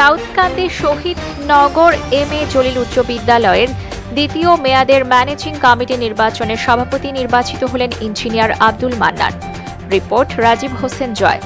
দাউদকান্দি শহীদ নগর M A. Jalil উচ্চ বিদ্যালয়ের দ্বিতীয় মেয়াদের ম্যানেজিং কমিটি নির্বাচনের সভাপতি নির্বাচিত হলেন ইঞ্জিনিয়ার আব্দুল মান্নান। রিপোর্ট রাজীব হোসেন জয়।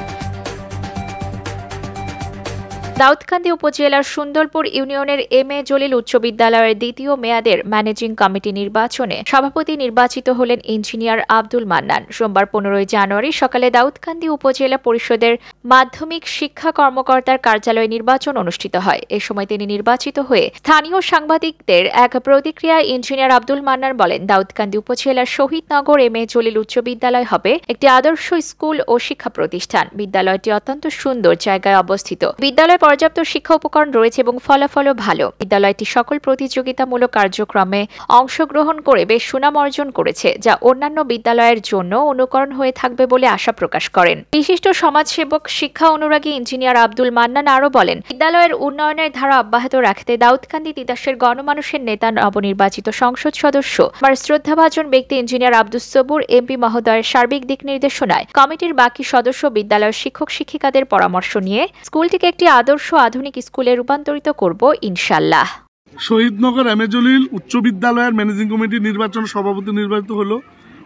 দাউদকান্দি উপজেলার সুন্দরপুর ইউনিয়নের এম.এ. জলিল উচ্চ বিদ্যালয়ের দ্বিতীয় মেয়াদের ম্যানেজিং কমিটি নির্বাচনে সভাপতি নির্বাচিত হলেন ইঞ্জিনিয়ার আব্দুল মান্নান। সোমবার 15 জানুয়ারি সকালে দাউদকান্দি উপজেলা পরিষদের মাধ্যমিক শিক্ষা কর্মকর্তার কার্যালয়ে নির্বাচন অনুষ্ঠিত হয়। এ সময় তিনি নির্বাচিত হয়ে স্থানীয় সাংবাদিকদের এক প্রতিক্রিয়ায় ইঞ্জিনিয়ার আব্দুল মান্নান বলেন, দাউদকান্দি উপজেলার শহীদনগর এম.এ. জলিল উচ্চ বিদ্যালয় হবে একটি আদর্শ স্কুল ও শিক্ষা প্রতিষ্ঠান। বিদ্যালয়টি অত্যন্ত সুন্দর জায়গায় অবস্থিত। বিদ্যালয় পর্যাপ্ত শিক্ষা উপকরণ রয়েছে এবং ফলাফলও ভালো। বিদ্যালয়টি সকল প্রতিযোগিতামূলক কার্যক্রমে অংশগ্রহণ করে বেশ সুনাম অর্জন করেছে, যা অন্যান্য বিদ্যালয়ের জন্য অনুকরণ হয়ে থাকবে বলে আশা প্রকাশ করেন। বিশিষ্ট সমাজসেবক শিক্ষা অনুরাগী ইঞ্জিনিয়ার আব্দুল মান্নান আরও বলেন, বিদ্যালয়ের উন্নয়নের ধারা অব্যাহত রাখতে দাউদকান্দি তিতাসের গণমানুষের নেতা নবনির্বাচিত সংসদ সদস্য আমার শ্রদ্ধাভাজন ব্যক্তি ইঞ্জিনিয়ার আব্দুস সবুর এমপি মহোদয়ের সার্বিক দিক নির্দেশনায় কমিটির বাকি সদস্য বিদ্যালয়ের শিক্ষক শিক্ষিকাদের পরামর্শ নিয়ে স্কুলটিকে একটি আদর্শ আধুনিক স্কুলে রূপান্তরিত করব ইনশাআল্লাহ। শহীদনগর এম.এ. জলিল উচ্চ বিদ্যালয়ের ম্যানেজিং কমিটি নির্বাচন সভাপতি নির্বাচিত হলো।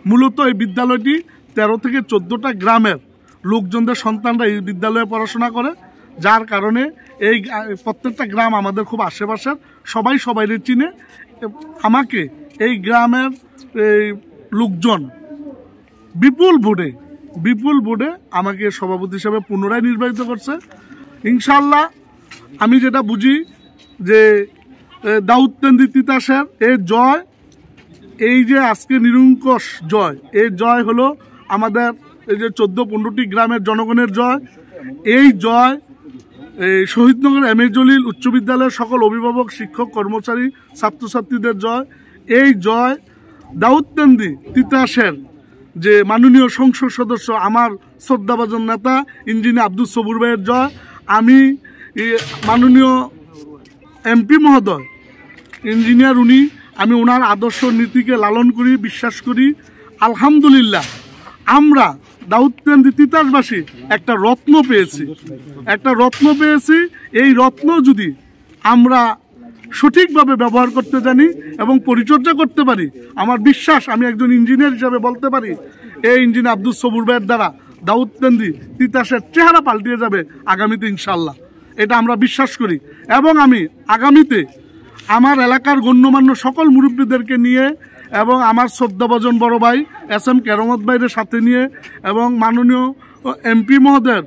মূলত এই বিদ্যালয়টি 13 থেকে 14টা গ্রামের লোকজনদের সন্তানরা এই বিদ্যালয়ে পড়াশোনা করে, যার কারণে এই প্রত্যেকটা গ্রাম আমাদের খুব আশেপাশের, সবাই সবাইরে চিনে। আমাকে এই গ্রামের লোকজন বিপুল ভোটে আমাকে সভাপতি হিসেবে পুনরায় নির্বাচিত করছে। ইনশাআল্লাহ আমি যেটা বুঝি যে দাউদকান্দি তিতাসের এই জয়, এই যে আজকে নিরঙ্কুশ জয়, এই জয় হলো আমাদের এই যে 14-15টি গ্রামের জনগণের জয়। এই জয় শহীদনগর এম.এ. জলিল উচ্চ বিদ্যালয়ের সকল অভিভাবক, শিক্ষক, কর্মচারী, ছাত্রছাত্রীদের জয়। এই জয় দাউদকান্দি তিতাসের যে মাননীয় সংসদ সদস্য আমার শ্রদ্ধাভাজন নেতা ইঞ্জিনিয়ার আব্দুল সবুর ভাইয়ের জয়। আমি মাননীয় এমপি মহোদয় ইঞ্জিনিয়ার আমি ওনার আদর্শ নীতিকে লালন করি, বিশ্বাস করি। আলহামদুলিল্লাহ আমরা দাউদকান্দি তিতাসবাসী একটা রত্ন পেয়েছি। এই রত্ন যদি আমরা সঠিকভাবে ব্যবহার করতে জানি এবং পরিচর্যা করতে পারি, আমার বিশ্বাস, আমি একজন ইঞ্জিনিয়ার হিসাবে বলতে পারি, এই ইঞ্জিনিয়ার আব্দুল সবুর ভাইয়ের দ্বারা দাউদকান্দি তিতাসের চেহারা পাল্টিয়ে যাবে আগামীতে ইনশাআল্লাহ। এটা আমরা বিশ্বাস করি এবং আমি আগামীতে আমার এলাকার গণ্যমান্য সকল মুরব্বীদেরকে নিয়ে এবং আমার শ্রদ্ধাভাজন বড় ভাই এস.এম. কেরামত ভাইয়ের সাথে নিয়ে এবং মাননীয় এমপি মহোদয়ের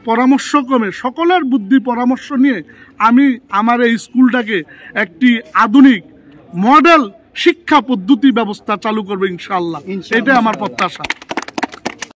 পরামর্শক্রমে সকলের বুদ্ধি পরামর্শ নিয়ে আমি আমার এই স্কুলটাকে একটি আধুনিক মডেল শিক্ষা পদ্ধতি ব্যবস্থা চালু করবো ইনশাআল্লাহ। এটাই আমার প্রত্যাশা।